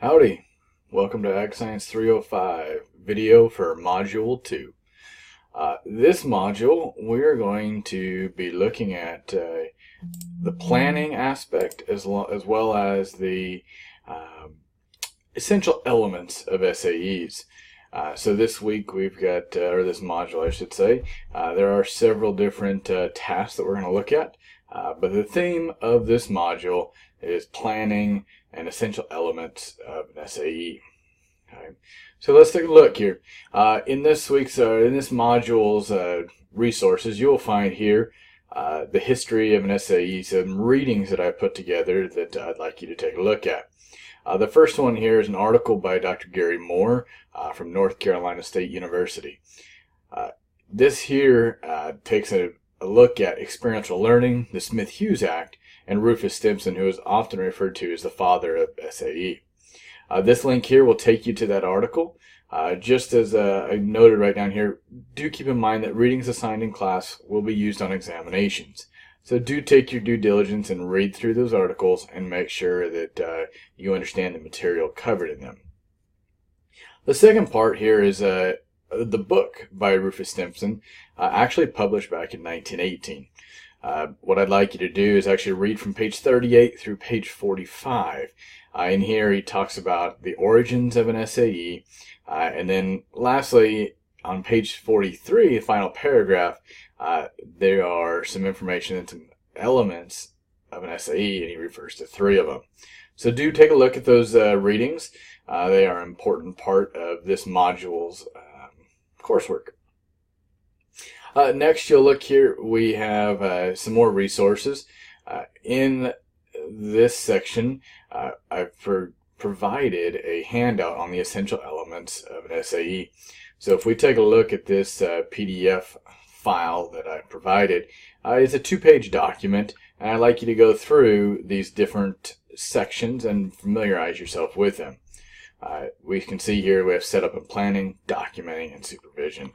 Howdy, welcome to Ag Science 305 video for Module 2. This module we're going to be looking at the planning aspect as well as the essential elements of SAEs. So this week we've got, or this module I should say, there are several different tasks that we're going to look at, but the theme of this module is planning and essential elements of an SAE. Okay. So let's take a look here. In this module's resources, you will find here the history of an SAE, some readings that I put together that I'd like you to take a look at. The first one here is an article by Dr. Gary Moore from North Carolina State University. This here takes a look at experiential learning, the Smith-Hughes Act, and Rufus Stimson, who is often referred to as the father of SAE. This link here will take you to that article. Just as I noted right down here, do keep in mind that readings assigned in class will be used on examinations. So do take your due diligence and read through those articles and make sure that you understand the material covered in them. The second part here is the book by Rufus Stimson, actually published back in 1918. What I'd like you to do is actually read from page 38 through page 45. In here he talks about the origins of an SAE, and then lastly on page 43, the final paragraph, there are some information and some elements of an SAE, and he refers to 3 of them. So do take a look at those readings. They are an important part of this module's coursework. Next, you'll look here, we have some more resources. In this section, I've provided a handout on the essential elements of an SAE. So if we take a look at this PDF file that I provided, it's a 2-page document, and I'd like you to go through these different sections and familiarize yourself with them. We can see here we have setup and planning, documenting, and supervision.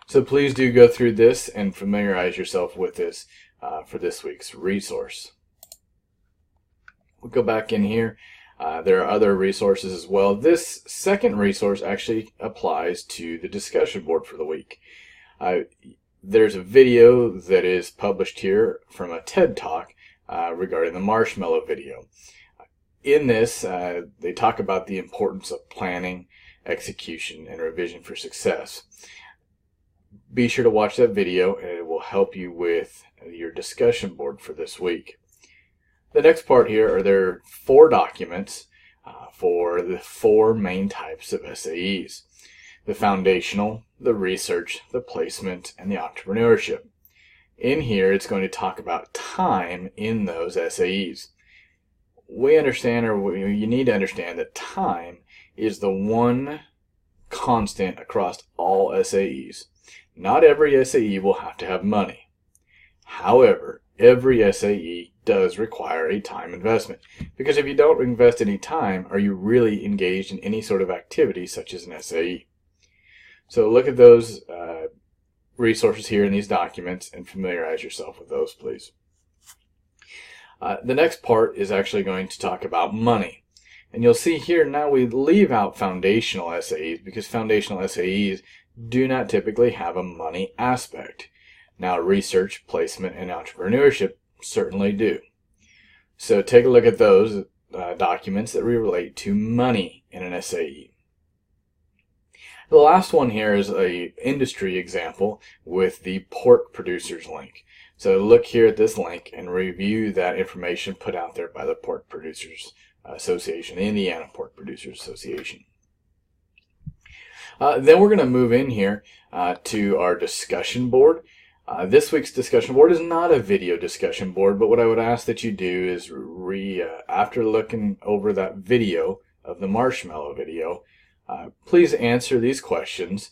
So please do go through this and familiarize yourself with this for this week's resource. We'll go back in here. There are other resources as well. This second resource actually applies to the discussion board for the week. There's a video that is published here from a TED Talk regarding the marshmallow video. In this, they talk about the importance of planning, execution, and revision for success. Be sure to watch that video, and it will help you with your discussion board for this week. The next part here are there 4 documents for the 4 main types of SAEs: the foundational, the research, the placement, and the entrepreneurship. In here, it's going to talk about time in those SAEs. We understand, or you need to understand, that time is the one constant across all SAEs. Not every SAE will have to have money. However, every SAE does require a time investment, because if you don't invest any time, are you really engaged in any sort of activity such as an SAE? So look at those resources here in these documents and familiarize yourself with those, please. The next part is actually going to talk about money. And you'll see here now we leave out foundational SAEs because foundational SAEs do not typically have a money aspect. Now research, placement, and entrepreneurship certainly do. So take a look at those documents that relate to money in an SAE. The last one here is an industry example with the pork producers link. So look here at this link and review that information put out there by the Pork Producers Association, the Indiana Pork Producers Association. Then we're going to move in here to our discussion board. This week's discussion board is not a video discussion board, but what I would ask that you do is after looking over that video of the marshmallow video, please answer these questions,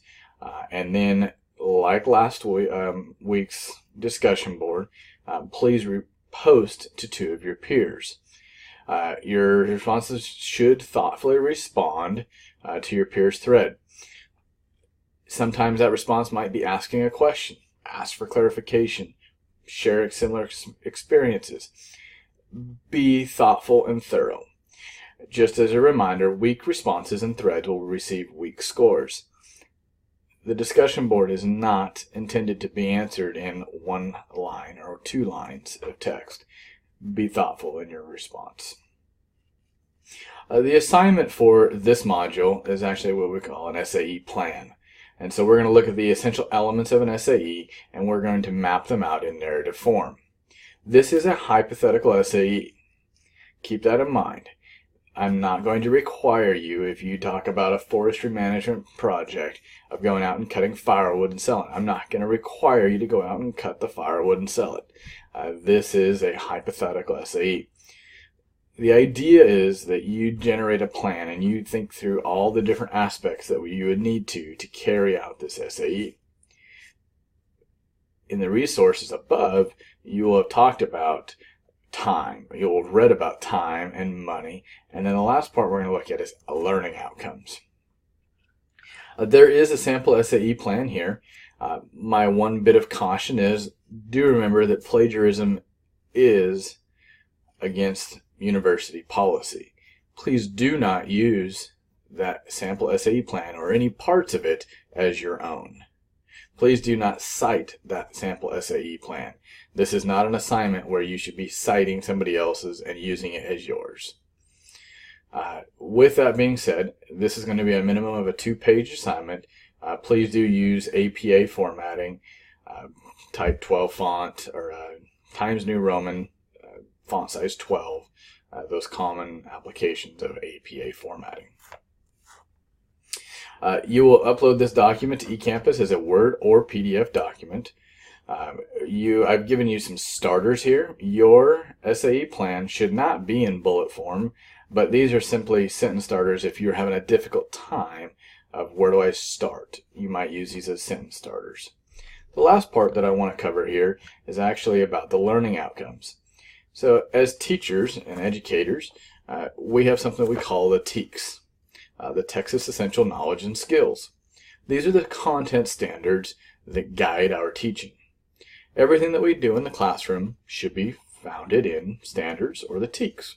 and then like last week's discussion board, please post to 2 of your peers. Your responses should thoughtfully respond to your peer's thread. Sometimes that response might be asking a question, ask for clarification, share similar experiences. Be thoughtful and thorough. Just as a reminder, weak responses and threads will receive weak scores. The discussion board is not intended to be answered in one line or 2 lines of text. Be thoughtful in your response. The assignment for this module is actually what we call an SAE plan. And so we're going to look at the essential elements of an SAE and we're going to map them out in narrative form. This is a hypothetical SAE. Keep that in mind. I'm not going to require you, if you talk about a forestry management project, of going out and cutting firewood and selling. I'm not going to require you to go out and cut the firewood and sell it. This is a hypothetical SAE. The idea is that you generate a plan and you think through all the different aspects that you would need to carry out this SAE. In the resources above, you will have talked about time. You'll have read about time and money. And then the last part we're going to look at is learning outcomes. There is a sample SAE plan here. My one bit of caution is, do remember that plagiarism is against university policy. Please do not use that sample SAE plan or any parts of it as your own. Please do not cite that sample SAE plan. This is not an assignment where you should be citing somebody else's and using it as yours. With that being said, this is going to be a minimum of a 2-page assignment. Please do use APA formatting, type 12 font, or Times New Roman, font size 12, those common applications of APA formatting. You will upload this document to eCampus as a Word or PDF document. I've given you some starters here. Your SAE plan should not be in bullet form, but these are simply sentence starters if you're having a difficult time of where do I start. You might use these as sentence starters. The last part that I want to cover here is actually about the learning outcomes. So as teachers and educators, we have something we call the TEKS. The Texas Essential Knowledge and Skills. These are the content standards that guide our teaching. Everything that we do in the classroom should be founded in standards or the TEKS.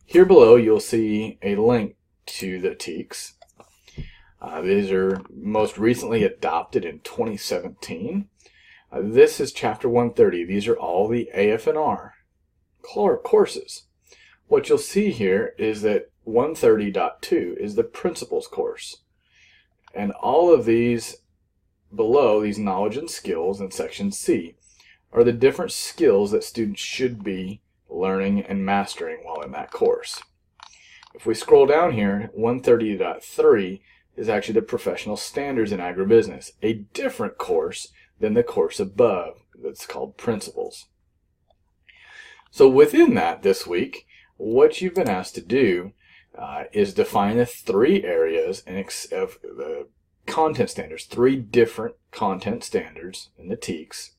Here below you'll see a link to the TEKS. These are most recently adopted in 2017. This is chapter 130. These are all the AF&R courses. What you'll see here is that 130.2 is the principles course. And all of these below, these knowledge and skills in section C, are the different skills that students should be learning and mastering while in that course. If we scroll down here, 130.3 is actually the professional standards in agribusiness, a different course than the course above that's called principles. So within that this week, what you've been asked to do is define the 3 areas of the content standards, 3 different content standards in the TEKS,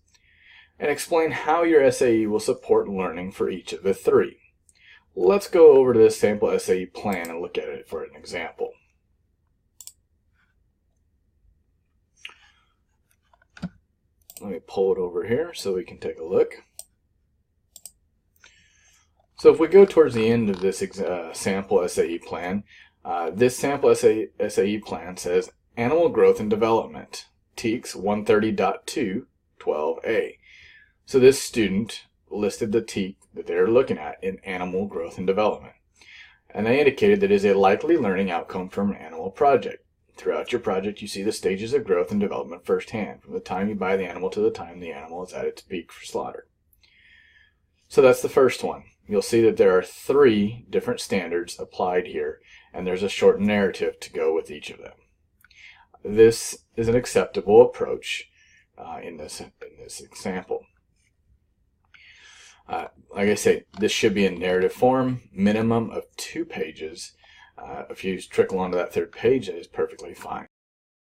and explain how your SAE will support learning for each of the 3. Let's go over to this sample SAE plan and look at it for an example. Let me pull it over here so we can take a look. So if we go towards the end of this sample SAE plan, this sample SAE plan says Animal Growth and Development, TEKS 130.2, 12A. So this student listed the TEK that they're looking at in Animal Growth and Development. And they indicated that it is a likely learning outcome from an animal project. Throughout your project, you see the stages of growth and development firsthand, from the time you buy the animal to the time the animal is at its peak for slaughter. So that's the first one. You'll see that there are 3 different standards applied here, and there's a short narrative to go with each of them. This is an acceptable approach in this example. Like I say, this should be in narrative form, minimum of 2 pages. If you trickle onto that 3rd page, that is perfectly fine.